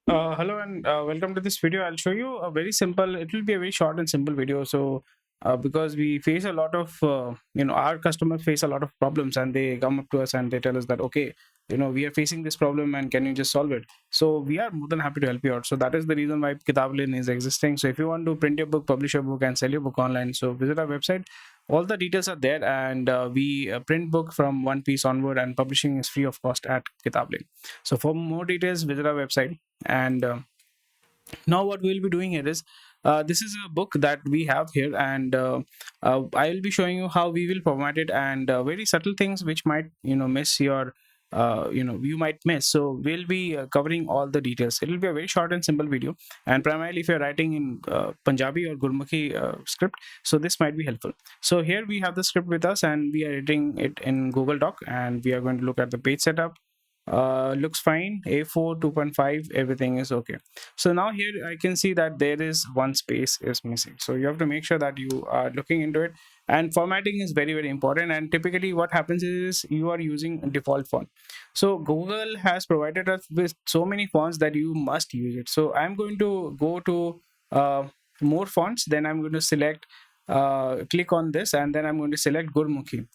Hello and welcome to this video. I'll show you a very simple, it will be a very short and simple video. So, because we face a lot of, our customers face a lot of problems and they come up to us and they tell us that, okay, we are facing this problem and can you just solve it? So, we are more than happy to help you out. So, that is the reason why Kitablane is existing. So, if you want to print your book, publish your book, and sell your book online, so visit our website. All the details are there, and we print book from one piece onward, and publishing is free of cost at Kitablane. So, for more details, visit our website. And now what we'll be doing here is this is a book that we have here, and I will be showing you how we will format it, and very subtle things which might miss your you might miss. So we'll be covering all the details. It will be a very short and simple video, and primarily if you're writing in Punjabi or Gurmukhi script, so this might be helpful. So here we have the script with us, and we are editing it in Google Doc, and we are going to look at the page setup. Looks fine. A4 2.5, everything is okay. So now here I can see that there is one space is missing, so you have to make sure that you are looking into it. And formatting is very important, and typically what happens is you are using default font. So Google has provided us with so many fonts that you must use it. So I'm going to go to more fonts, then I'm going to select click on this, and then I'm going to select Gurmukhi.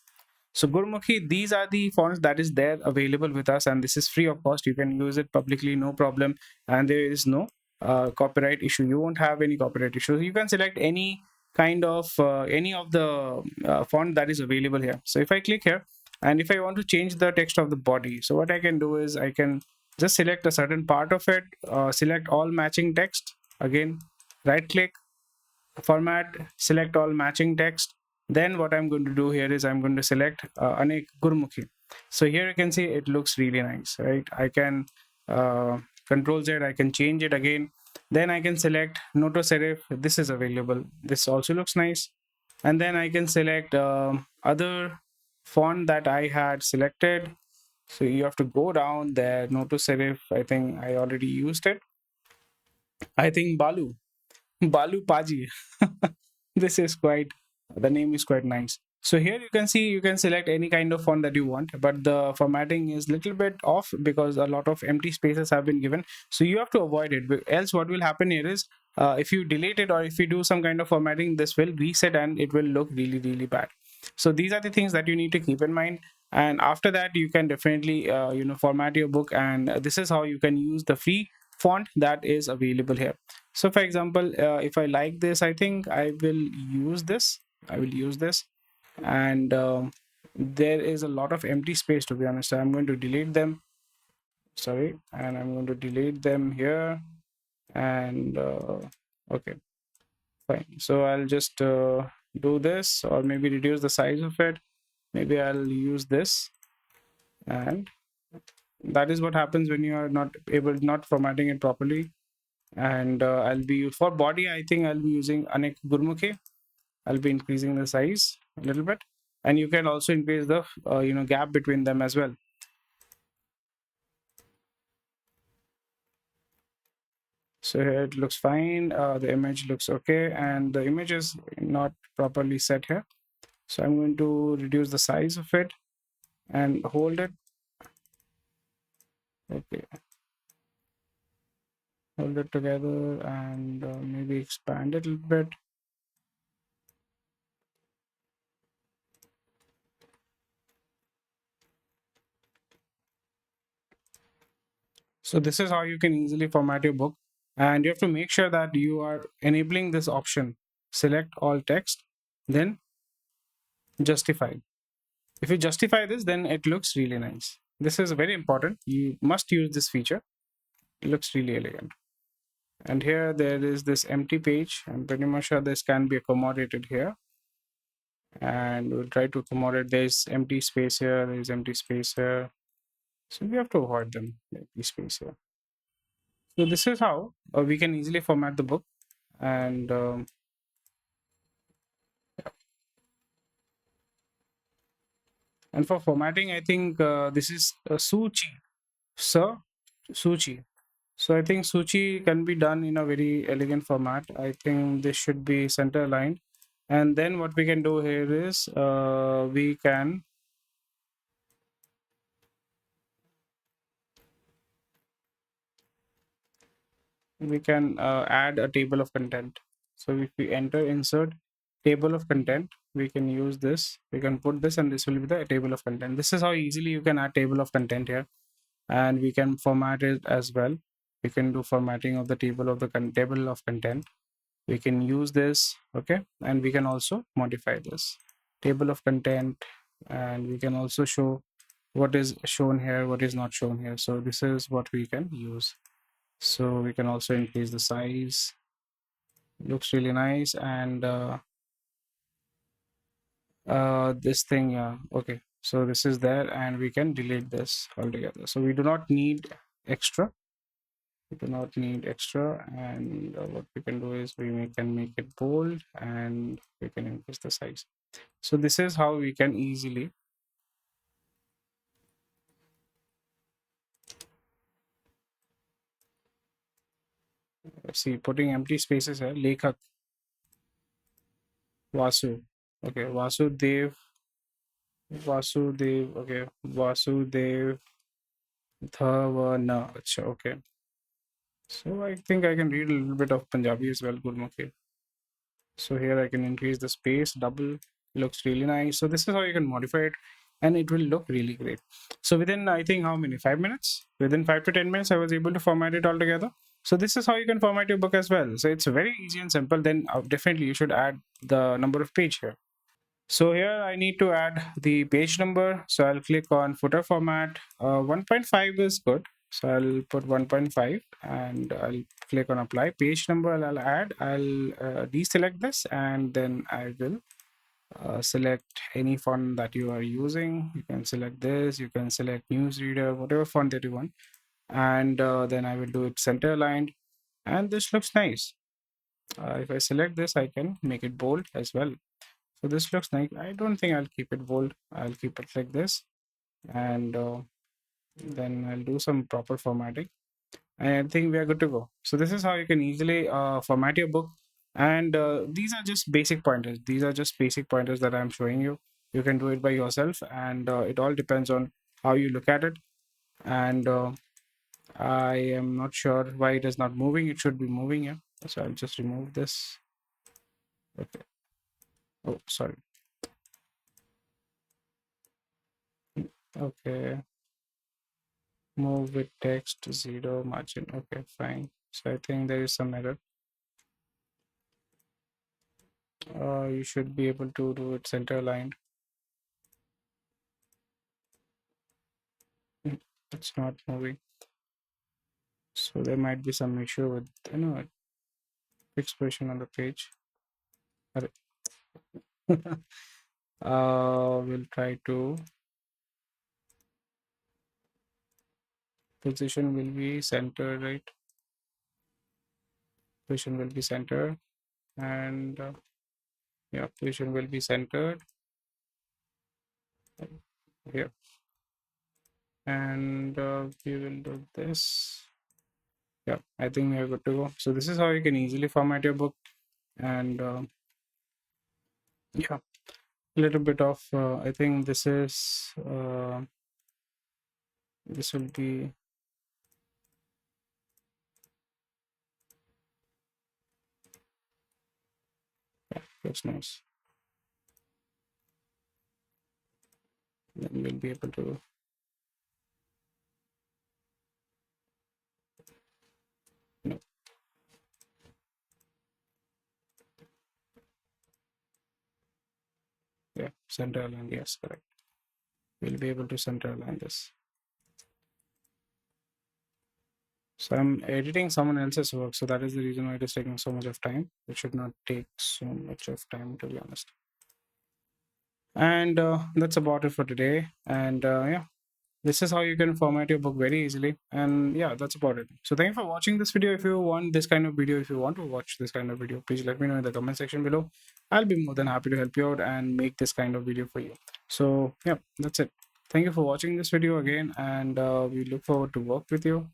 So Gurmukhi, these are the fonts that is there available with us, and this is free of cost. You can use it publicly, no problem, and there is no copyright issue. You won't have any copyright issues. You can select any kind of any of the font that is available here. So if I click here, and if I want to change the text of the body, so what I can do is I can just select a certain part of it, select all matching text. Again, right click, format, select all matching text. Then what I'm going to do here is I'm going to select Anek Gurmukhi. So here you can see it looks really nice, right? I can control Z, I can change it again. Then I can select Noto Serif. This is available. This also looks nice. And then I can select other font that I had selected. So you have to go down there. Noto Serif, I think I already used it. I think Balu Paji. This is quite, the name is quite nice. So here you can see you can select any kind of font that you want, but the formatting is little bit off because a lot of empty spaces have been given. So you have to avoid it. Else what will happen here is if you delete it or if you do some kind of formatting, this will reset and it will look really bad. So these are the things that you need to keep in mind. And after that, you can definitely format your book, and this is how you can use the free font that is available here. So for example, if I like this, I think I will use this. And there is a lot of empty space, to be honest. I'm going to delete them. Sorry, and I'm going to delete them here. And okay, fine. So I'll just do this, or maybe reduce the size of it. Maybe I'll use this, and that is what happens when you are not formatting it properly. And I'll be for body, I think I'll be using Anek Gurmukhi. I'll be increasing the size a little bit, and you can also increase the gap between them as well. So here it looks fine. The image looks okay, and the image is not properly set here. So I'm going to reduce the size of it and hold it. Okay, hold it together and maybe expand it a little bit. So this is how you can easily format your book, and you have to make sure that you are enabling this option. Select all text, then justify. If you justify this, then it looks really nice. This is very important. You must use this feature. It looks really elegant. And here there is this empty page. I'm pretty much sure this can be accommodated here. And we'll try to accommodate. There's empty space here, there's empty space here. So we have to avoid them, the empty space here. So this is how we can easily format the book. And for formatting, I think this is Suchi, Sir Suchi. So I think Suchi can be done in a very elegant format. I think this should be center aligned. And then what we can do here is we can we can add a table of content. So if we enter insert table of content, we can use this. We can put this, and this will be the table of content. This is how easily you can add table of content here, and we can format it as well. We can do formatting of the table of the table of content. We can use this, okay, and we can also modify this table of content, and we can also show what is shown here, what is not shown here. So this is what we can use. So we can also increase the size. Looks really nice. And this thing, yeah, okay, so this is there, and we can delete this altogether. So we do not need extra. We do not need extra. And what we can do is can make it bold, and we can increase the size. So this is how we can easily see, putting empty spaces here. Lekhak Vasu. Okay, Vasudev. Okay, Vasudev Dhavana. Acha, okay. So I think I can read a little bit of Punjabi as well, Gurmukhi. So here I can increase the space, double. Looks really nice. So this is how you can modify it, and it will look really great. So within, I think, how many? 5 minutes? Within 5 to 10 minutes, I was able to format it all together. So this is how you can format your book as well. So it's very easy and simple. Then definitely you should add the number of page here. So here I need to add the page number. So I'll click on footer format. 1.5 is good. So I'll put 1.5, and I'll click on apply. Page number I'll add. I'll deselect this, and then I will select any font that you are using. You can select this. You can select newsreader, whatever font that you want. And then I will do it center aligned. And this looks nice. If I select this, I can make it bold as well. So this looks nice. I don't think I'll keep it bold. I'll keep it like this, and then I'll do some proper formatting. I think we are good to go. So this is how you can easily format your book. And these are just basic pointers. These are just basic pointers that I'm showing you. You can do it by yourself, and it all depends on how you look at it. And I am not sure why it is not moving. It should be moving here. So I'll just remove this. Okay. Oh, sorry. Okay. Move with text, zero margin. Okay, fine. So I think there is some error. You should be able to do it center aligned. It's not moving. So there might be some issue with expression on the page. We'll try to position will be center, right? Position will be centered, and yeah, position will be centered here, and we will do this. Yeah, I think we are good to go. So this is how you can easily format your book. And yeah, a little bit of I think this will be looks nice. Then we'll be able to yeah, center align. Yes, correct. We'll be able to center align this. So I'm editing someone else's work, so that is the reason why it is taking so much of time. It should not take so much of time, to be honest. And that's about it for today. And yeah, this is how you can format your book very easily. And yeah, that's about it. So thank you for watching this video. If you want this kind of video, if you want to watch this kind of video, please let me know in the comment section below. I'll be more than happy to help you out and make this kind of video for you. So yeah, that's it. Thank you for watching this video again, and we look forward to work with you.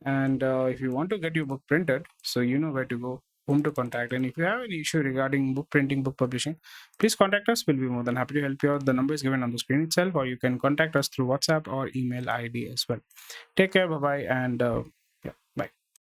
And if you want to get your book printed, so you know where to go, whom to contact. And if you have any issue regarding book printing, book publishing, please contact us. We'll be more than happy to help you out. The number is given on the screen itself, or you can contact us through WhatsApp or email ID as well. Take care, bye bye, and